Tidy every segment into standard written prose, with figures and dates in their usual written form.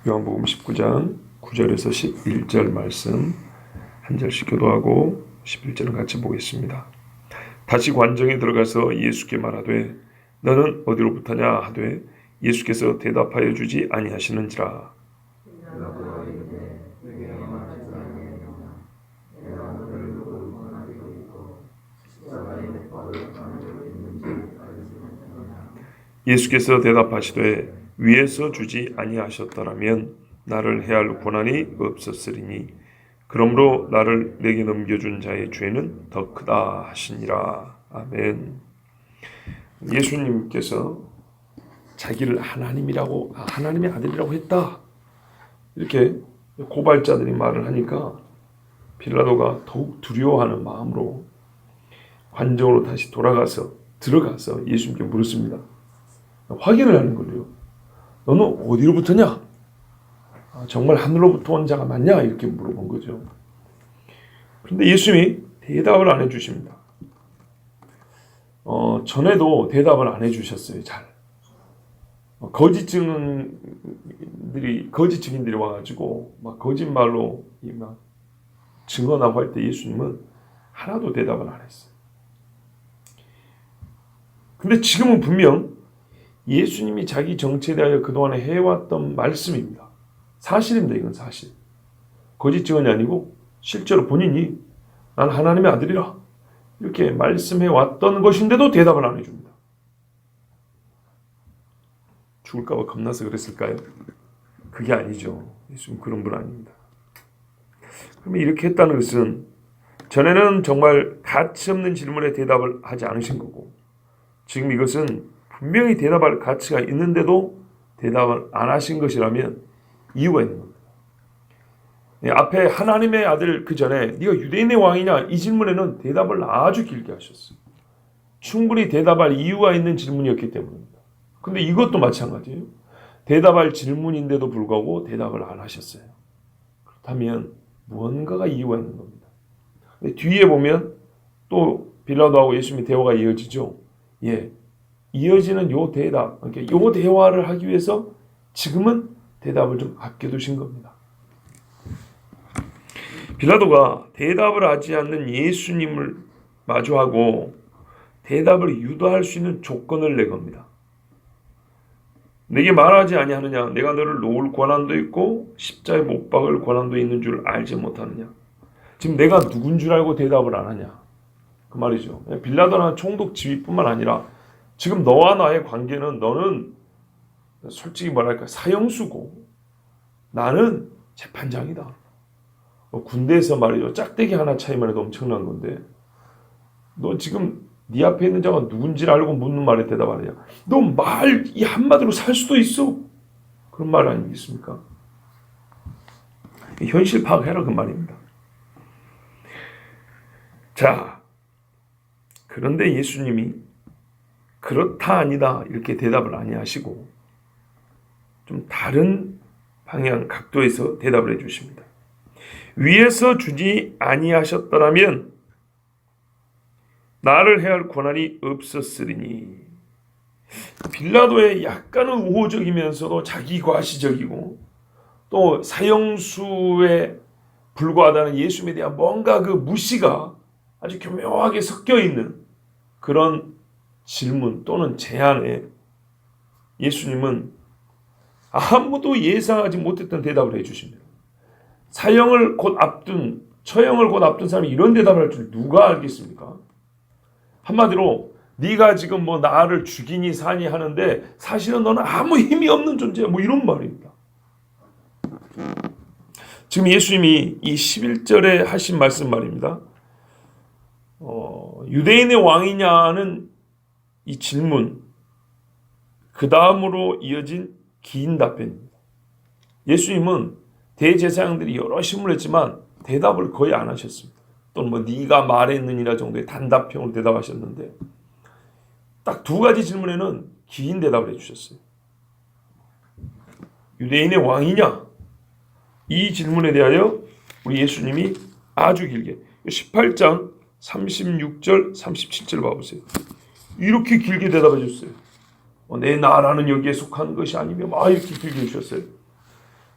요한복음 19장 9절에서 11절 말씀 한 절씩 교도하고 11절은 같이 보겠습니다. 다시 관정에 들어가서 예수께 말하되 너는 어디로부터냐 하되 예수께서 대답하여 주지 아니하시는지라. 예수께서 대답하시되 위에서 주지 아니하셨더라면 나를 해할 권한이 없었으리니 그러므로 나를 내게 넘겨준 자의 죄는 더 크다 하시니라. 아멘. 예수님께서 자기를 하나님의 아들이라고 했다, 이렇게 고발자들이 말을 하니까 빌라도가 더욱 두려워하는 마음으로 관정으로 다시 들어가서 예수님께 물었습니다. 확인을 하는 거예요. 너는 어디로부터냐? 정말 하늘로부터 온 자가 맞냐? 이렇게 물어본 거죠. 그런데 예수님이 대답을 안 해주십니다. 전에도 대답을 안 해주셨어요. 잘. 거짓 증인들이 와가지고 막 거짓말로 막 증언하고 할 때 예수님은 하나도 대답을 안 했어요. 근데 지금은 분명 예수님이 자기 정체에 대하여 그동안에 해왔던 말씀입니다. 사실입니다. 이건 사실. 거짓 증언이 아니고 실제로 본인이 난 하나님의 아들이라 이렇게 말씀해왔던 것인데도 대답을 안 해줍니다. 죽을까 봐 겁나서 그랬을까요? 그게 아니죠. 예수님 그런 분 아닙니다. 그러면 이렇게 했다는 것은 전에는 정말 가치 없는 질문에 대답을 하지 않으신 거고, 지금 이것은 분명히 대답할 가치가 있는데도 대답을 안 하신 것이라면 이유가 있는 겁니다. 앞에 하나님의 아들 그 전에 네가 유대인의 왕이냐 이 질문에는 대답을 아주 길게 하셨어요. 충분히 대답할 이유가 있는 질문이었기 때문입니다. 근데 이것도 마찬가지예요. 대답할 질문인데도 불구하고 대답을 안 하셨어요. 그렇다면 무언가가 이유가 있는 겁니다. 근데 뒤에 보면 또 빌라도하고 예수님의 대화가 이어지죠. 이어지는 요 대답, 그러니까 요 대화를 하기 위해서 지금은 대답을 좀 아껴두신 겁니다. 빌라도가 대답을 하지 않는 예수님을 마주하고 대답을 유도할 수 있는 조건을 내겁니다. 내게 말하지 아니하느냐? 내가 너를 놓을 권한도 있고 십자에 못 박을 권한도 있는 줄 알지 못하느냐? 지금 내가 누군 줄 알고 대답을 안 하냐? 그 말이죠. 빌라도는 총독 지휘뿐만 아니라 지금 너와 나의 관계는 너는 솔직히 말할까 사형수고 나는 재판장이다. 군대에서 말이죠. 짝대기 하나 차이만 해도 엄청난 건데 너 지금 네 앞에 있는 자가 누군지를 알고 묻는 말에 대답하느냐. 너 말 이 한마디로 살 수도 있어. 그런 말 아니겠습니까? 현실 파악해라 그 말입니다. 자, 그런데 예수님이 그렇다 아니다 이렇게 대답을 아니하시고 좀 다른 방향 각도에서 대답을 해주십니다. 위에서 주지 아니하셨더라면 나를 해할 권한이 없었으리니. 빌라도의 약간은 우호적이면서도 자기과시적이고 또 사형수에 불과하다는 예수님에 대한 뭔가 그 무시가 아주 교묘하게 섞여 있는 그런 질문 또는 제안에 예수님은 아무도 예상하지 못했던 대답을 해주십니다. 처형을 곧 앞둔 사람이 이런 대답을 할 줄 누가 알겠습니까? 한마디로 네가 지금 나를 죽이니 사니 하는데 사실은 너는 아무 힘이 없는 존재야. 이런 말입니다. 지금 예수님이 이 11절에 하신 말씀 말입니다. 유대인의 왕이냐는 이 질문 그 다음으로 이어진 긴 답변입니다. 예수님은 대제사장들이 여러 신문을 했지만 대답을 거의 안 하셨습니다. 또는 네가 말했느니라 정도의 단답형으로 대답하셨는데 딱 두 가지 질문에는 긴 대답을 해주셨어요. 유대인의 왕이냐? 이 질문에 대하여 우리 예수님이 아주 길게 18장 36절 37절 봐보세요. 이렇게 길게 대답해 줬어요. 내 나라는 여기에 속한 것이 아니며 막 이렇게 길게 해주셨어요.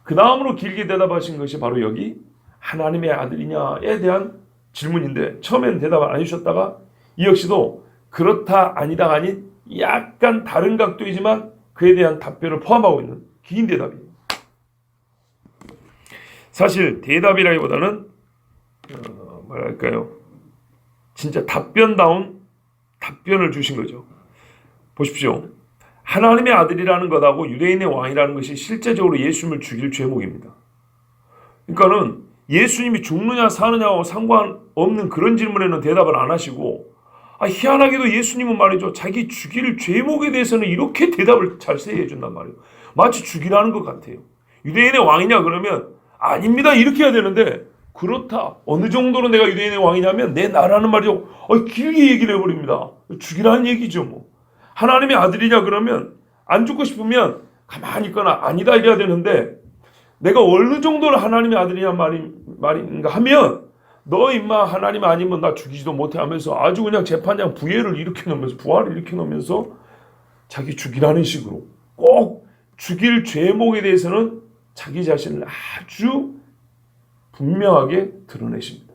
그 다음으로 길게 대답하신 것이 바로 여기 하나님의 아들이냐에 대한 질문인데, 처음에는 대답을 안 해주셨다가 이 역시도 그렇다 아니다가 아닌 약간 다른 각도이지만 그에 대한 답변을 포함하고 있는 긴 대답이에요. 사실 대답이라기보다는 뭐랄까요, 진짜 답변다운 답변을 주신 거죠. 보십시오. 하나님의 아들이라는 것하고 유대인의 왕이라는 것이 실제적으로 예수님을 죽일 죄목입니다. 그러니까는 예수님이 죽느냐 사느냐하고 상관없는 그런 질문에는 대답을 안 하시고, 희한하게도 예수님은 말이죠, 자기 죽일 죄목에 대해서는 이렇게 대답을 자세히 해준단 말이에요. 마치 죽이라는 것 같아요. 유대인의 왕이냐 그러면 아닙니다 이렇게 해야 되는데, 그렇다, 어느 정도로 내가 유대인의 왕이냐면 내 나라는 말이죠, 길게 얘기를 해버립니다. 죽이라는 얘기죠. 뭐 하나님의 아들이냐 그러면 안 죽고 싶으면 가만히 있거나 아니다 이래야 되는데, 내가 어느 정도로 하나님의 아들이냐 말인가 하면 너 임마 하나님 아니면 나 죽이지도 못해 하면서 아주 그냥 재판장 부회를 일으켜 놓으면서, 부활을 일으켜 놓으면서 자기 죽이라는 식으로 꼭 죽일 죄목에 대해서는 자기 자신을 아주 분명하게 드러내십니다.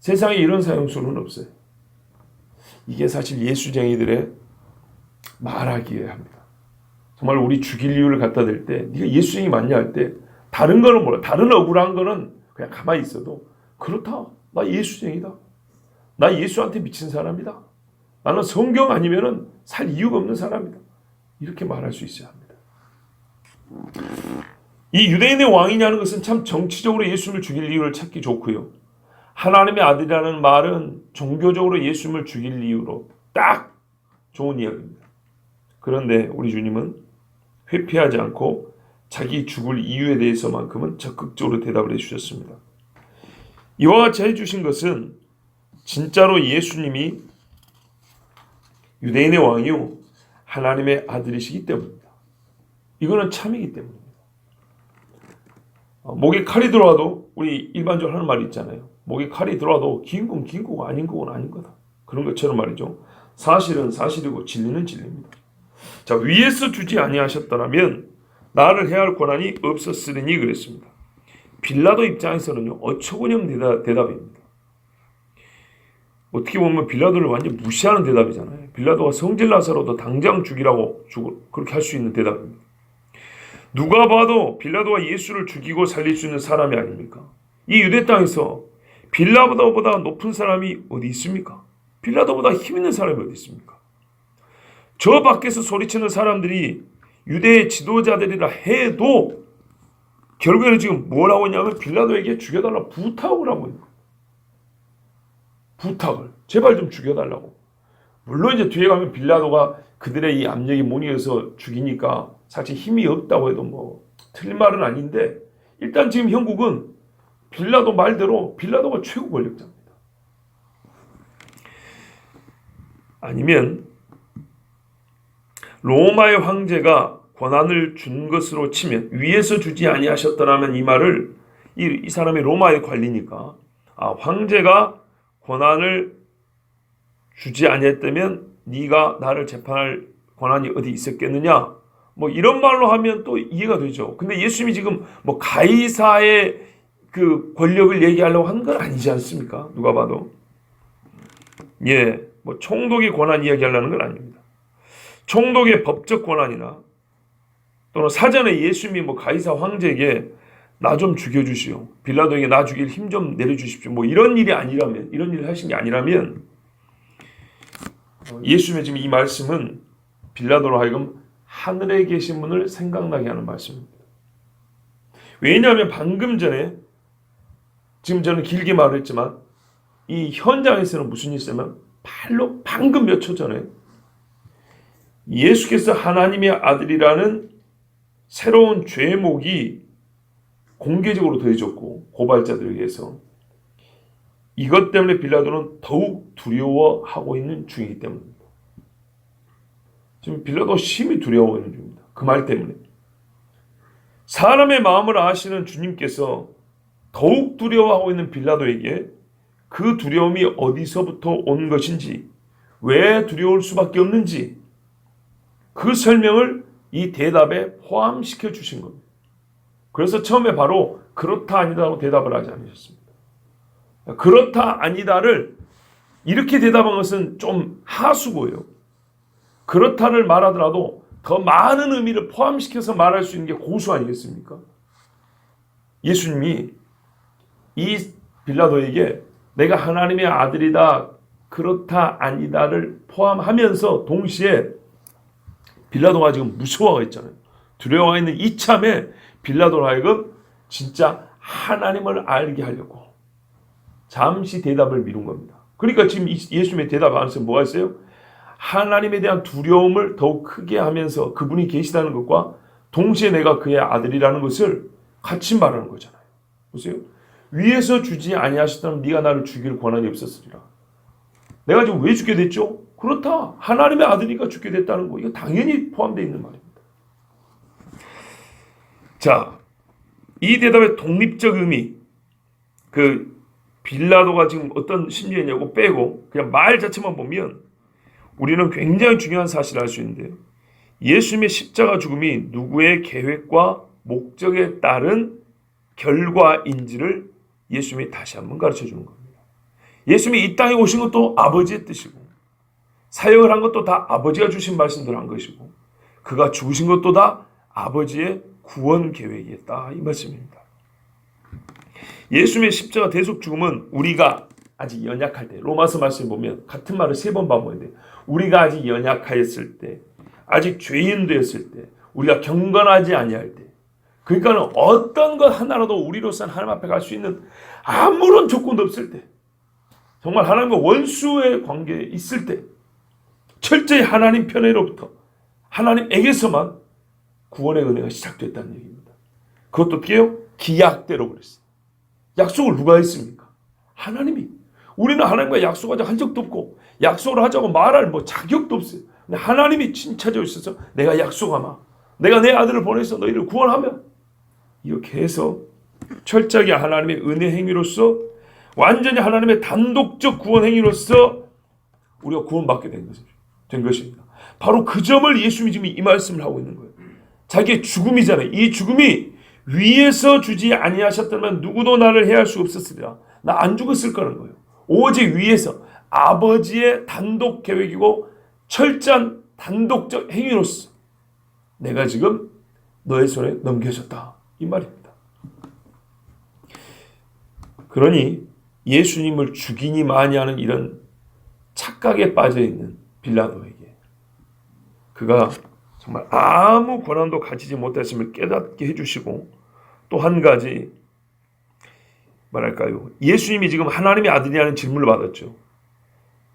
세상에 이런 사형수는 없어요. 이게 사실 예수쟁이들의 말하기에 합니다. 정말 우리 죽일 이유를 갖다 댈 때 네가 예수쟁이 맞냐 할 때 다른 거는 몰라. 다른 억울한 거는 그냥 가만히 있어도 그렇다. 나 예수쟁이다. 나 예수한테 미친 사람이다. 나는 성경 아니면은 살 이유가 없는 사람이다. 이렇게 말할 수 있어야 합니다. 이 유대인의 왕이냐는 것은 참 정치적으로 예수님을 죽일 이유를 찾기 좋고요. 하나님의 아들이라는 말은 종교적으로 예수님을 죽일 이유로 딱 좋은 이야기입니다. 그런데 우리 주님은 회피하지 않고 자기 죽을 이유에 대해서만큼은 적극적으로 대답을 해주셨습니다. 이와 같이 해주신 것은 진짜로 예수님이 유대인의 왕이요 하나님의 아들이시기 때문입니다. 이거는 참이기 때문입니다. 목에 칼이 들어와도 우리 일반적으로 하는 말이 있잖아요. 목에 칼이 들어와도 긴 건 긴 거고 아닌 건 아닌 거다. 그런 것처럼 말이죠. 사실은 사실이고 진리는 진리입니다. 자, 위에서 주지 아니하셨더라면 나를 해할 권한이 없었으리니 그랬습니다. 빌라도 입장에서는요, 어처구니없는 대답입니다. 어떻게 보면 빌라도를 완전 무시하는 대답이잖아요. 빌라도가 성질 나서라도 당장 죽이라고 그렇게 할 수 있는 대답입니다. 누가 봐도 빌라도가 예수를 죽이고 살릴 수 있는 사람이 아닙니까? 이 유대 땅에서 빌라도보다 높은 사람이 어디 있습니까? 빌라도보다 힘 있는 사람이 어디 있습니까? 저 밖에서 소리치는 사람들이 유대의 지도자들이라 해도 결국에는 지금 뭘 하고 있냐면 빌라도에게 죽여달라 부탁을 하고 있는 거예요. 부탁을. 제발 좀 죽여달라고. 물론 이제 뒤에 가면 빌라도가 그들의 이 압력이 못 이어서 죽이니까 사실 힘이 없다고 해도 뭐 틀린 말은 아닌데, 일단 지금 형국은 빌라도 말대로 빌라도가 최고 권력자입니다. 아니면 로마의 황제가 권한을 준 것으로 치면, 위에서 주지 아니하셨더라면 이 말을 이 사람이 로마의 관리니까 황제가 권한을 주지 아니했다면 네가 나를 재판할 권한이 어디 있었겠느냐, 뭐 이런 말로 하면 또 이해가 되죠. 근데 예수님이 지금 뭐 가이사의 그 권력을 얘기하려고 한 건 아니지 않습니까? 누가 봐도. 뭐 총독의 권한 이야기하려는 건 아닙니다. 총독의 법적 권한이나 또는 사전에 예수님이 뭐 가이사 황제에게 나 좀 죽여주시오, 빌라도에게 나 죽일 힘 좀 내려주십시오, 뭐 이런 일이 아니라면, 이런 일을 하신 게 아니라면 예수님의 지금 이 말씀은 빌라도로 하여금 하늘에 계신 분을 생각나게 하는 말씀입니다. 왜냐하면 방금 전에, 지금 저는 길게 말을 했지만 이 현장에서는 무슨 일이 있었냐면 바로 방금 몇 초 전에 예수께서 하나님의 아들이라는 새로운 죄목이 공개적으로 더해졌고, 고발자들에게서 이것 때문에 빌라도는 더욱 두려워하고 있는 중이기 때문입니다. 지금 빌라도 심히 두려워하고 있는 중입니다. 그 말 때문에. 사람의 마음을 아시는 주님께서 더욱 두려워하고 있는 빌라도에게 그 두려움이 어디서부터 온 것인지, 왜 두려울 수밖에 없는지 그 설명을 이 대답에 포함시켜 주신 겁니다. 그래서 처음에 바로 그렇다 아니다라고 대답을 하지 않으셨습니다. 그렇다 아니다를 이렇게 대답한 것은 좀 하수고요. 그렇다를 말하더라도 더 많은 의미를 포함시켜서 말할 수 있는 게 고수 아니겠습니까? 예수님이 이 빌라도에게 내가 하나님의 아들이다, 그렇다 아니다를 포함하면서 동시에 빌라도가 지금 무서워하고 있잖아요. 두려워하고 있는 이참에 빌라도로 하여금 진짜 하나님을 알게 하려고 잠시 대답을 미룬 겁니다. 그러니까 지금 예수님의 대답 안에서 뭐가 있어요? 하나님에 대한 두려움을 더욱 크게 하면서 그분이 계시다는 것과 동시에 내가 그의 아들이라는 것을 같이 말하는 거잖아요. 보세요. 위에서 주지 아니하셨다면 네가 나를 죽일 권한이 없었으리라. 내가 지금 왜 죽게 됐죠? 그렇다. 하나님의 아들이니까 죽게 됐다는 거. 이거 당연히 포함되어 있는 말입니다. 자, 이 대답의 독립적 의미, 그 빌라도가 지금 어떤 심리였냐고 빼고 그냥 말 자체만 보면 우리는 굉장히 중요한 사실을 알 수 있는데요. 예수님의 십자가 죽음이 누구의 계획과 목적에 따른 결과인지를 예수님이 다시 한번 가르쳐 주는 겁니다. 예수님이 이 땅에 오신 것도 아버지의 뜻이고 사역을 한 것도 다 아버지가 주신 말씀대로 한 것이고 그가 죽으신 것도 다 아버지의 구원 계획이었다. 이 말씀입니다. 예수님의 십자가 대속 죽음은 우리가 아직 연약할 때, 로마서 말씀을 보면 같은 말을 3번 반복해야 돼요. 우리가 아직 연약하였을 때, 아직 죄인 되었을 때, 우리가 경건하지 아니할 때, 그러니까 어떤 것 하나라도 우리로서는 하나님 앞에 갈 수 있는 아무런 조건도 없을 때, 정말 하나님과 원수의 관계에 있을 때, 철저히 하나님 편에로부터 하나님에게서만 구원의 은혜가 시작됐다는 얘기입니다. 그것도 어떻게요? 기약대로 그랬어요. 약속을 누가 했습니까? 하나님이. 우리는 하나님과 약속하자 한 적도 없고 약속을 하자고 말할 자격도 없어요. 근데 하나님이 친차져 있어서 내가 약속하마. 내가 내 아들을 보내서 너희를 구원하며 이렇게 해서 철저하게 하나님의 은혜 행위로서 완전히 하나님의 단독적 구원 행위로서 우리가 구원받게 된 것입니다. 바로 그 점을 예수님이 지금 이 말씀을 하고 있는 거예요. 자기의 죽음이잖아요. 이 죽음이 위에서 주지 아니하셨다면 누구도 나를 해할 수 없었으리라. 나 안 죽었을 거라는 거예요. 오직 위에서 아버지의 단독 계획이고 철저한 단독적 행위로서 내가 지금 너의 손에 넘겨졌다. 이 말입니다. 그러니 예수님을 죽이니 마니하는 이런 착각에 빠져있는 빌라도에게 그가 정말 아무 권한도 가지지 못했음을 깨닫게 해주시고 또 한 가지 말할까요? 예수님이 지금 하나님의 아들이라는 질문을 받았죠.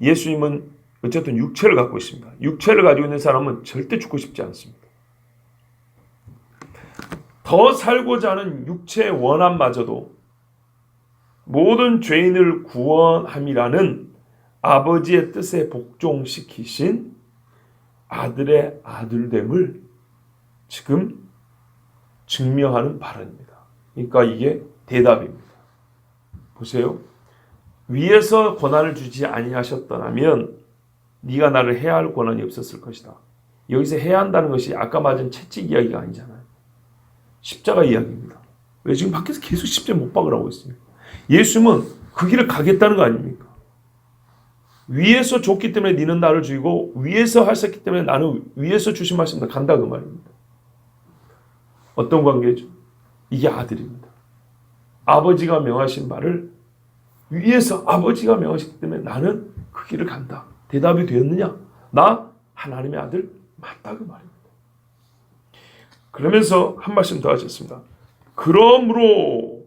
예수님은 어쨌든 육체를 갖고 있습니다. 육체를 가지고 있는 사람은 절대 죽고 싶지 않습니다. 더 살고자 하는 육체의 원함마저도 모든 죄인을 구원함이라는 아버지의 뜻에 복종시키신 아들의 아들됨을 지금 증명하는 발언입니다. 그러니까 이게 대답입니다. 보세요. 위에서 권한을 주지 아니하셨더라면 네가 나를 해야 할 권한이 없었을 것이다. 여기서 해야 한다는 것이 아까 맞은 채찍 이야기가 아니잖아요. 십자가 이야기입니다. 왜 지금 밖에서 계속 십자가 못 박으라고 했습니까? 예수님은 그 길을 가겠다는 거 아닙니까? 위에서 줬기 때문에 너는 나를 죽이고 위에서 하셨기 때문에 나는 위에서 주신 말씀대로 간다 그 말입니다. 어떤 관계죠? 이게 아들입니다. 아버지가 명하신 말을 위에서 아버지가 명하셨기 때문에 나는 그 길을 간다. 대답이 되었느냐? 나 하나님의 아들 맞다 그 말입니다. 그러면서 한 말씀 더 하셨습니다. 그러므로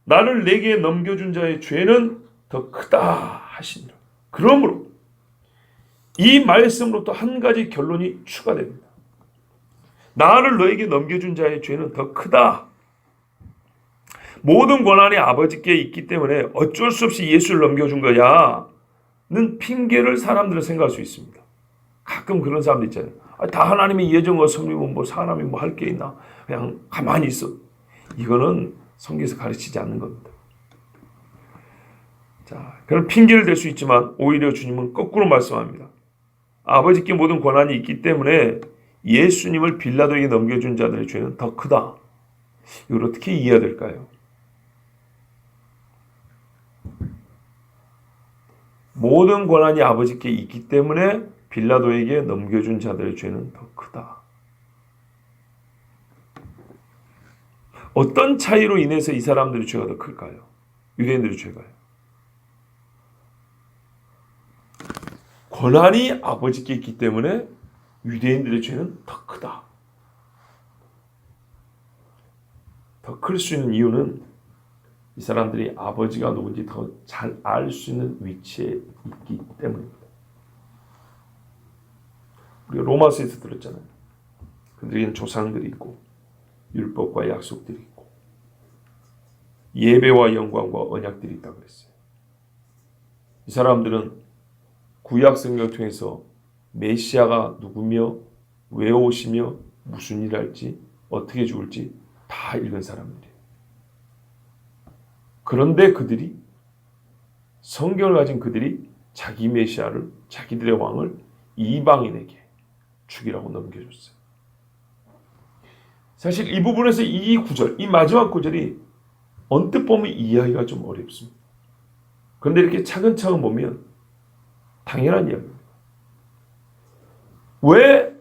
나를 내게 넘겨준 자의 죄는 더 크다 하시니라. 그러므로 이 말씀으로 또 한 가지 결론이 추가됩니다. 나를 너에게 넘겨준 자의 죄는 더 크다. 모든 권한이 아버지께 있기 때문에 어쩔 수 없이 예수를 넘겨준 거야는 핑계를 사람들은 생각할 수 있습니다. 가끔 그런 사람들 있잖아요. 다 하나님의 예정과 섭리면 사람이 할 게 있나? 그냥 가만히 있어. 이거는 성경에서 가르치지 않는 겁니다. 자, 그런 핑계를 댈 수 있지만 오히려 주님은 거꾸로 말씀합니다. 아버지께 모든 권한이 있기 때문에 예수님을 빌라도에게 넘겨준 자들의 죄는 더 크다. 이걸 어떻게 이해해야 될까요? 모든 권한이 아버지께 있기 때문에 빌라도에게 넘겨준 자들의 죄는 더 크다. 어떤 차이로 인해서 이 사람들의 죄가 더 클까요? 유대인들의 죄가요. 권한이 아버지께 있기 때문에 유대인들의 죄는 더 크다. 더 클 수 있는 이유는 이 사람들이 아버지가 누군지 더 잘 알 수 있는 위치에 있기 때문입니다. 우리가 로마서에서 들었잖아요. 그들에게는 조상들이 있고 율법과 약속들이 있고 예배와 영광과 언약들이 있다고 그랬어요. 이 사람들은 구약 성경을 통해서 메시아가 누구며 왜 오시며 무슨 일을 할지 어떻게 죽을지 다 읽은 사람들이에요. 그런데 그들이 성경을 가진 그들이 자기 메시아를 자기들의 왕을 이방인에게 죽이라고 넘겨줬어요. 사실 이 부분에서 이 구절, 이 마지막 구절이 언뜻 보면 이해하기가 좀 어렵습니다. 그런데 이렇게 차근차근 보면 당연한 이야기입니다. 왜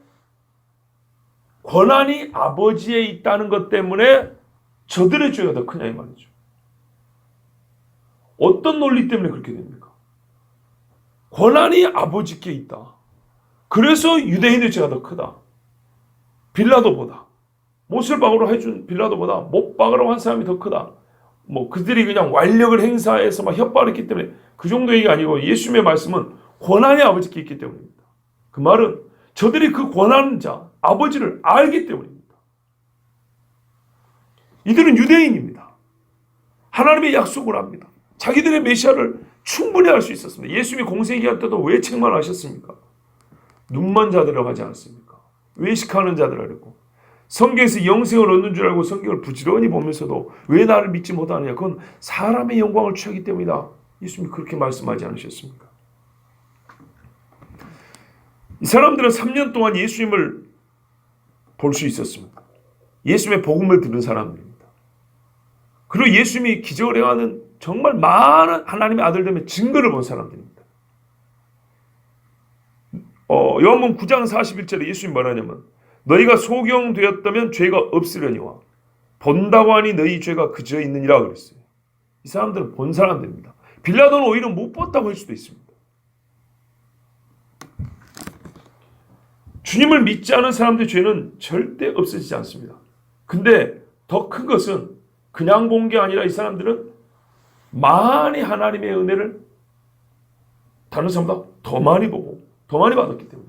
권한이 아버지에 있다는 것 때문에 저들의 죄가 더 크냐 이 말이죠. 어떤 논리 때문에 그렇게 됩니까? 권한이 아버지께 있다. 그래서 유대인의 죄가 더 크다. 빌라도보다 못을 박으러 해준 빌라도보다 못 박으라고 한 사람이 더 크다. 그들이 그냥 완력을 행사해서 막 협박을 했기 때문에 그 정도 얘기가 아니고 예수님의 말씀은 권한이 아버지께 있기 때문입니다. 그 말은 저들이 그 권한 자 아버지를 알기 때문입니다. 이들은 유대인입니다. 하나님의 약속을 합니다. 자기들의 메시아를 충분히 알 수 있었습니다. 예수님이 공생기간 때도 왜 책망하셨습니까? 눈먼 자들이라고 하지 않았습니까? 외식하는 자들이라고 했고 성경에서 영생을 얻는 줄 알고 성경을 부지런히 보면서도 왜 나를 믿지 못하느냐? 그건 사람의 영광을 취하기 때문이다. 예수님이 그렇게 말씀하지 않으셨습니까? 이 사람들은 3년 동안 예수님을 볼 수 있었습니다. 예수님의 복음을 들은 사람들입니다. 그리고 예수님이 기적을 행하는 정말 많은 하나님의 아들됨의 증거를 본 사람들입니다. 요한복음 9장 41절에 예수님이 말하냐면 너희가 소경되었다면 죄가 없으려니와 본다고 하니 너희 죄가 그저 있느니라 그랬어요. 이 사람들은 본 사람들입니다. 빌라도는 오히려 못 봤다고 할 수도 있습니다. 주님을 믿지 않은 사람들의 죄는 절대 없어지지 않습니다. 근데 더 큰 것은 그냥 본 게 아니라 이 사람들은 많이 하나님의 은혜를 다른 사람보다 더 많이 보고 더 많이 받았기 때문에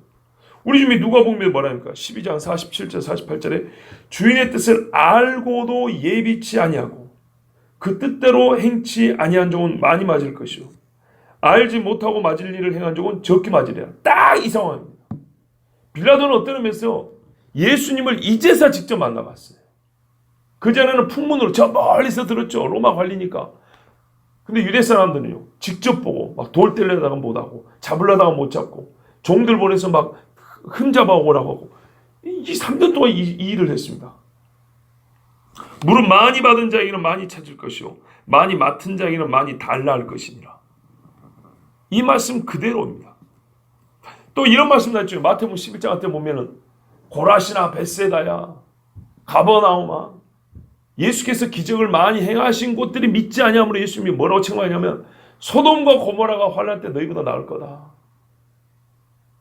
우리 주님이 누가복음에 뭐라니까 12장 47절 48절에 주인의 뜻을 알고도 예비치 아니하고 그 뜻대로 행치 아니한 종은 많이 맞을 것이요 알지 못하고 맞을 일을 행한 종은 적게 맞으리라. 딱 이 상황입니다. 빌라도는 어떤 의미에서 예수님을 이제서 직접 만나봤어요. 그전에는 풍문으로 저 멀리서 들었죠. 로마 관리니까. 근데 유대 사람들은요. 직접 보고 막 돌 떼려다가 못하고 잡으려다가 못 잡고 종들 보내서 막 흠잡아 오라고 하고 이 3년 동안 이 일을 했습니다. 물은 많이 받은 자에게는 많이 찾을 것이요 많이 맡은 자에게는 많이 달라 할 것이니라. 이 말씀 그대로입니다. 또 이런 말씀 나왔죠. 마태복음 11장 같은 데 보면은 고라시나 벳세다야 가버나움아 예수께서 기적을 많이 행하신 곳들이 믿지 아니함으로 예수님이 뭐라고 책망하냐면 소돔과 고모라가 환난 때 너희보다 나을 거다.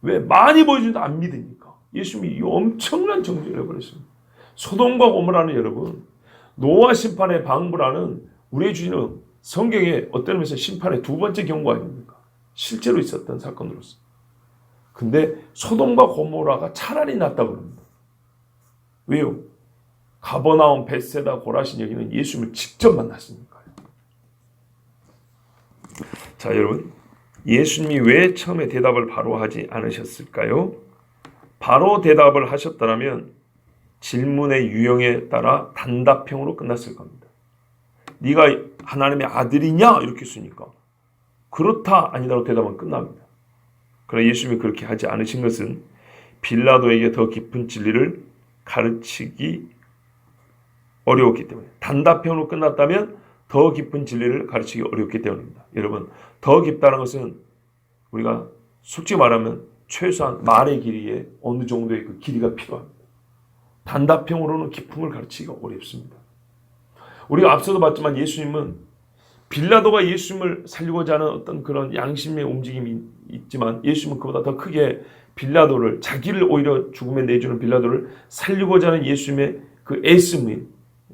왜? 많이 보여준다 안 믿으니까. 예수님이 엄청난 정죄를 해버렸습니다. 소돔과 고모라는 여러분 노아 심판의 방부라는 우리의 주인은 성경에 어떤 의미에서 심판의 두 번째 경고 아닙니까? 실제로 있었던 사건으로서. 근데 소돔과 고모라가 차라리 낫다고 그럽니다. 왜요? 가버나움, 벳세다, 고라신 여기는 예수님을 직접 만났으니까요. 자, 여러분. 예수님이 왜 처음에 대답을 바로 하지 않으셨을까요? 바로 대답을 하셨다면 질문의 유형에 따라 단답형으로 끝났을 겁니다. 네가 하나님의 아들이냐? 이렇게 쓰니까 그렇다 아니다로 대답은 끝납니다. 그러나 예수님이 그렇게 하지 않으신 것은 빌라도에게 더 깊은 진리를 가르치기 어려웠기 때문에, 단답형으로 끝났다면 더 깊은 진리를 가르치기 어렵기 때문입니다. 여러분, 더 깊다는 것은 우리가 솔직히 말하면 최소한 말의 길이에 어느 정도의 그 길이가 필요합니다. 단답형으로는 깊은 걸 가르치기가 어렵습니다. 우리가 앞서도 봤지만 예수님은 빌라도가 예수님을 살리고자 하는 어떤 그런 양심의 움직임이 있지만 예수님은 그보다 더 크게 빌라도를, 자기를 오히려 죽음에 내주는 빌라도를 살리고자 하는 예수님의 그 애씀이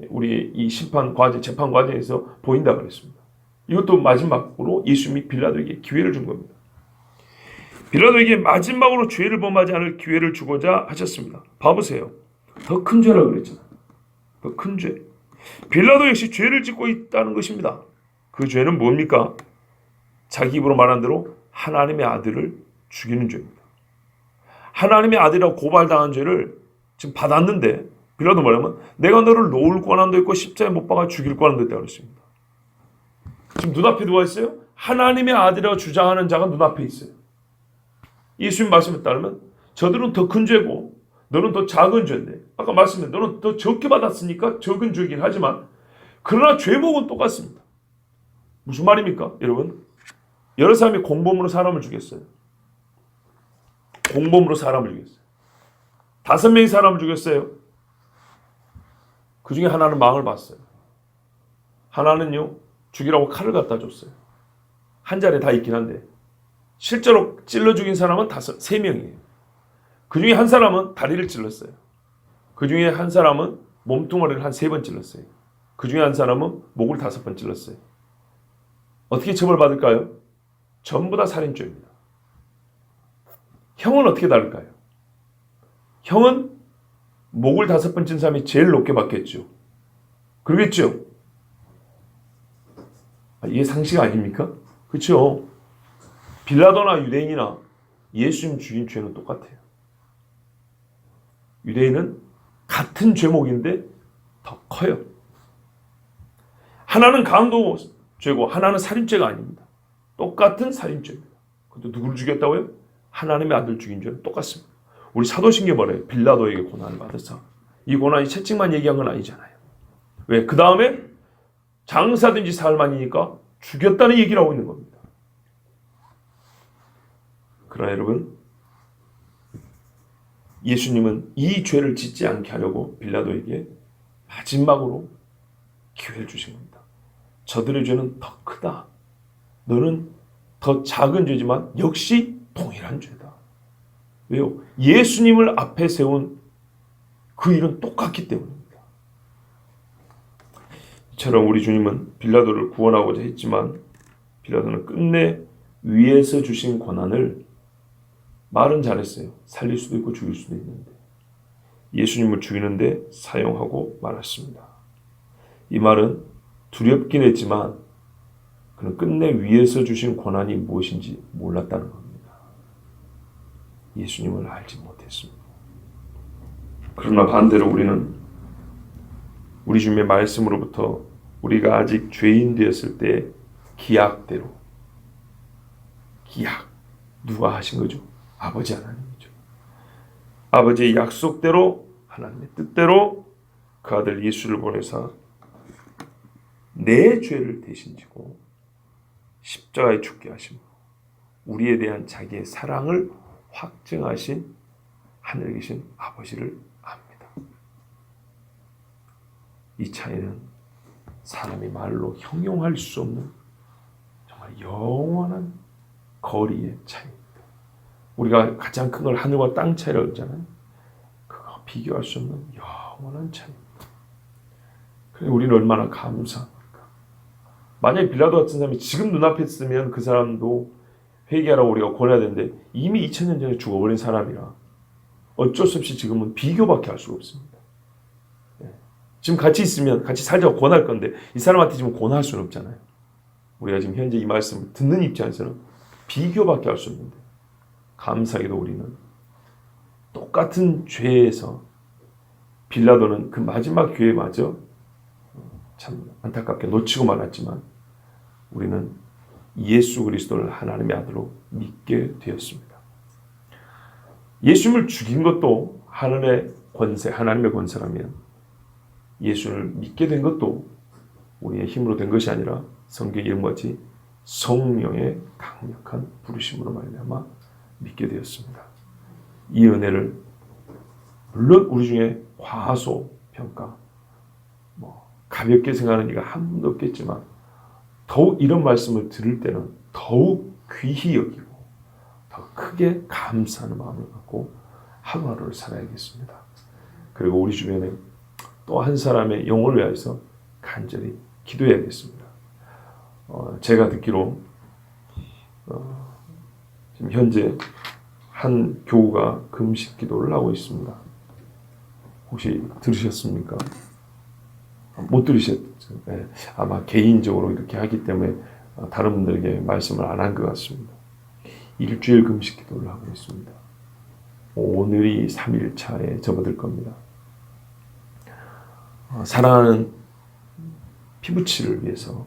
우리 이 심판 과정, 재판 과정에서 보인다고 그랬습니다. 이것도 마지막으로 예수님이 빌라도에게 기회를 준 겁니다. 빌라도에게 마지막으로 죄를 범하지 않을 기회를 주고자 하셨습니다. 봐보세요. 더 큰 죄라고 그랬잖아요. 더 큰 죄. 빌라도 역시 죄를 짓고 있다는 것입니다. 그 죄는 뭡니까? 자기 입으로 말한 대로 하나님의 아들을 죽이는 죄입니다. 하나님의 아들이라고 고발당한 죄를 지금 받았는데 빌라도 뭐냐면 내가 너를 놓을 권한도 있고 십자가에 못 박아 죽일 권한도 있다고 그랬습니다. 지금 눈앞에 누가 있어요? 하나님의 아들이라고 주장하는 자가 눈앞에 있어요. 예수님 말씀에 따르면 저들은 더 큰 죄고 너는 더 작은 죄인데, 아까 말씀에 너는 더 적게 받았으니까 적은 죄이긴 하지만 그러나 죄목은 똑같습니다. 무슨 말입니까? 여러분, 여러 사람이 공범으로 사람을 죽였어요. 공범으로 사람을 죽였어요. 5명이 사람을 죽였어요. 그 중에 하나는 망을 봤어요. 하나는요, 죽이라고 칼을 갖다 줬어요. 한 자리에 다 있긴 한데 실제로 찔러 죽인 사람은 3명이에요. 그 중에 한 사람은 다리를 찔렀어요. 그 중에 한 사람은 몸뚱어리를 한 3번 찔렀어요. 그 중에 한 사람은 목을 5번 찔렀어요. 어떻게 처벌받을까요? 전부 다 살인죄입니다. 형은 어떻게 다를까요? 형은 목을 5번 찐 사람이 제일 높게 받겠죠. 그러겠죠? 이게 상식 아닙니까? 그렇죠? 빌라도나 유대인이나 예수님 죽인 죄는 똑같아요. 유대인은 같은 죄목인데 더 커요. 하나는 강도 죄고 하나는 살인죄가 아닙니다. 똑같은 살인죄입니다. 근데 누구를 죽였다고요? 하나님의 아들 죽인 죄는 똑같습니다. 우리 사도신경에 뭐래요? 빌라도에게 고난을 받았어. 이 고난이 채찍만 얘기한 건 아니잖아요. 왜? 그 다음에 장사든지 살만이니까 죽였다는 얘기를 하고 있는 겁니다. 그러나 여러분, 예수님은 이 죄를 짓지 않게 하려고 빌라도에게 마지막으로 기회를 주신 겁니다. 저들의 죄는 더 크다. 너는 더 작은 죄지만 역시 동일한 죄다. 왜요? 예수님을 앞에 세운 그 일은 똑같기 때문입니다. 이처럼 우리 주님은 빌라도를 구원하고자 했지만 빌라도는 끝내 위에서 주신 고난을, 말은 잘했어요. 살릴 수도 있고 죽일 수도 있는데 예수님을 죽이는데 사용하고 말았습니다. 이 말은 두렵긴 했지만 그는 끝내 위에서 주신 고난이 무엇인지 몰랐다는 겁니다. 예수님을 알지 못했습니다. 그러나 반대로 우리는 우리 주님의 말씀으로부터 우리가 아직 죄인 되었을 때 기약대로, 기약, 누가 하신 거죠? 아버지 하나님이죠. 아버지의 약속대로, 하나님의 뜻대로 그 아들 예수를 보내사 내 죄를 대신 지고 십자가에 죽게 하심으로 우리에 대한 자기의 사랑을 확증하신 하늘에 계신 아버지를 압니다. 이 차이는 사람이 말로 형용할 수 없는 정말 영원한 거리의 차이입니다. 우리가 가장 큰 걸 하늘과 땅 차이라고 그러잖아요. 그거 비교할 수 없는 영원한 차이입니다. 그래서 우리는 얼마나 감사합니까? 만약에 빌라도 같은 사람이 지금 눈앞에 있으면 그 사람도 회개하라고 우리가 권해야 되는데 이미 2000년 전에 죽어버린 사람이라 어쩔 수 없이 지금은 비교밖에 할 수가 없습니다. 지금 같이 있으면 같이 살자고 권할 건데 이 사람한테 지금 권할 수는 없잖아요. 우리가 지금 현재 이 말씀을 듣는 입장에서는 비교밖에 할 수 없는데 감사하게도 우리는 똑같은 죄에서 빌라도는 그 마지막 기회마저 참 안타깝게 놓치고 말았지만 우리는 예수 그리스도를 하나님의 아들로 믿게 되었습니다. 예수님을 죽인 것도 하늘의 권세, 하나님의 권세라면 예수를 믿게 된 것도 우리의 힘으로 된 것이 아니라 성경의 이름같이 성령의 강력한 부르심으로 말미암아 믿게 되었습니다. 이 은혜를 물론 우리 중에 과소평가, 가볍게 생각하는 이가 한 분도 없겠지만 더욱 이런 말씀을 들을 때는 더욱 귀히 여기고 더 크게 감사하는 마음을 갖고 하루하루를 살아야겠습니다. 그리고 우리 주변에 또 한 사람의 영혼을 위해서 간절히 기도해야겠습니다. 제가 듣기로 지금 현재 한 교우가 금식 기도를 하고 있습니다. 혹시 들으셨습니까? 못 들으셨죠? 네. 아마 개인적으로 이렇게 하기 때문에 다른 분들에게 말씀을 안 한 것 같습니다. 일주일 금식 기도를 하고 있습니다. 오늘이 3일차에 접어들 겁니다. 사랑하는 피부치를 위해서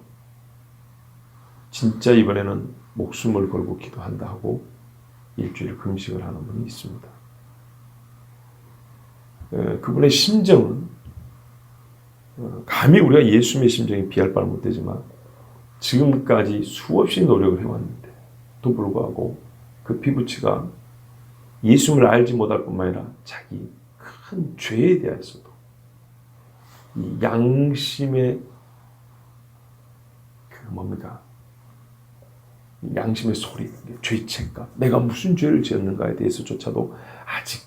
진짜 이번에는 목숨을 걸고 기도한다 하고 일주일 금식을 하는 분이 있습니다. 그분의 심정은 감히 우리가 예수님의 심정에 비할 바는 못되지만 지금까지 수없이 노력을 해왔는데 또 불구하고 그 피부치가 예수님을 알지 못할 뿐만 아니라 자기 큰 죄에 대해서도 이 양심의 양심의 소리, 죄책감, 내가 무슨 죄를 지었는가에 대해서조차도 아직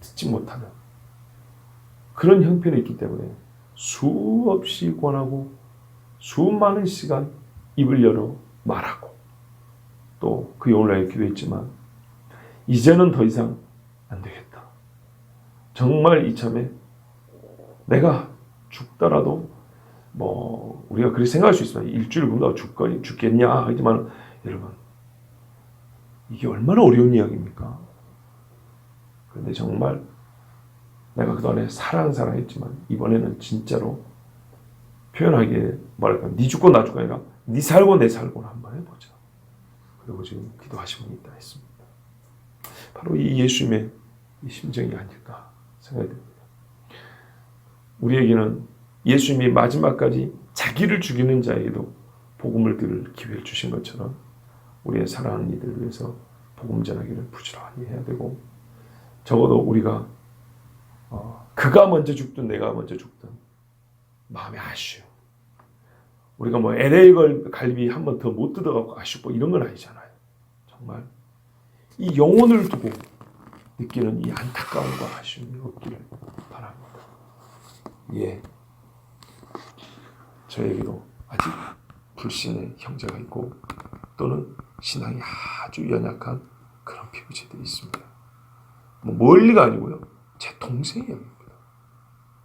듣지 못하는 그런 형편이 있기 때문에 수없이 권하고 수많은 시간 입을 열어 말하고 또 그 영혼을 위해 기도했지만 이제는 더 이상 안 되겠다. 정말 이참에 내가 죽더라도 우리가 그렇게 생각할 수 있어요. 일주일 굶다가 죽겠냐 하지만 여러분 이게 얼마나 어려운 이야기입니까? 그런데 정말 내가 그동안에 사랑했지만 이번에는 진짜로 표현하기에 네 죽고 나 죽고 아니라 네 살고 내 살고를 한번 해보자. 그리고 지금 기도하신 분이 있다 했습니다. 바로 이 예수님의 이 심정이 아닐까 생각이 듭니다. 우리에게는 예수님이 마지막까지 자기를 죽이는 자에게도 복음을 들을 기회를 주신 것처럼 우리의 사랑하는 이들을 위해서 복음 전하기를 부지런히 해야 되고 적어도 우리가 그가 먼저 죽든 내가 먼저 죽든 마음이 아쉬워. 우리가 LA 갈비 한 번 더 못 뜯어갖고 아쉽고 이런 건 아니잖아요. 정말 이 영혼을 두고 느끼는 이 안타까움과 아쉬움이 없기를 바랍니다. 예, 저에게도 아직 불신의 형제가 있고 또는 신앙이 아주 연약한 그런 피부체들이 있습니다. 멀리가 아니고요. 제 동생이 아닙니다.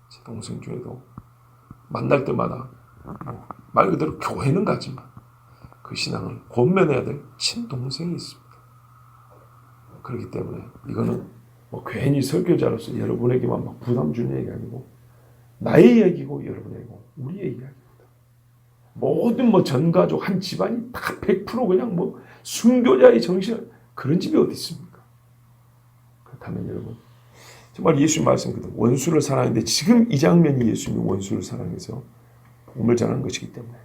제 동생 중에도 만날 때마다 말 그대로 교회는 가지만 그 신앙을 권면해야 될 친동생이 있습니다. 그렇기 때문에 이거는 괜히 설교자로서 여러분에게만 막 부담 주는 얘기 아니고 나의 이야기고 여러분의 이야기고 우리의 이야기입니다. 모든 전가족 한 집안이 다 100% 그냥 순교자의 정신 그런 집이 어디 있습니까? 그렇다면 여러분 정말 예수님 말씀거든 원수를 사랑하는데 지금 이 장면이 예수님이 원수를 사랑해서 복음을 전하는 것이기 때문에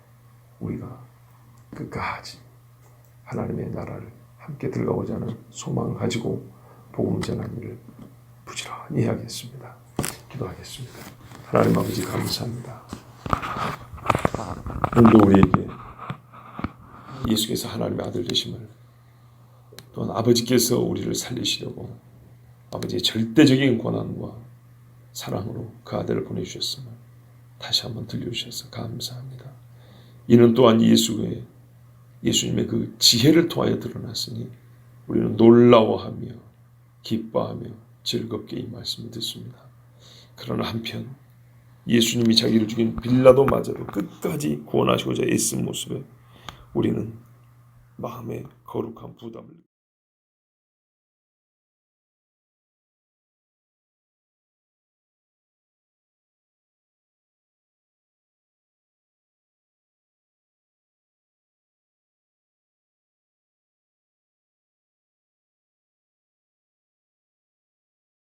우리가 끝까지 하나님의 나라를 함께 들어가고자 하는 소망을 가지고 복음을 전하는 일을 부지런히 해야겠습니다. 기도하겠습니다. 하나님 아버지 감사합니다. 오늘도 우리에게 예수께서 하나님의 아들 되심을 또한 아버지께서 우리를 살리시려고 아버지의 절대적인 권한과 사랑으로 그 아들을 보내주셨음을 다시 한번 들려주셔서 감사합니다. 이는 또한 예수님의 그 지혜를 통하여 드러났으니 우리는 놀라워하며 기뻐하며 즐겁게 이 말씀을 듣습니다. 그러나 한편 예수님이 자기를 죽인 빌라도마저도 끝까지 구원하시고자 애쓴 모습에 우리는 마음에 거룩한 부담을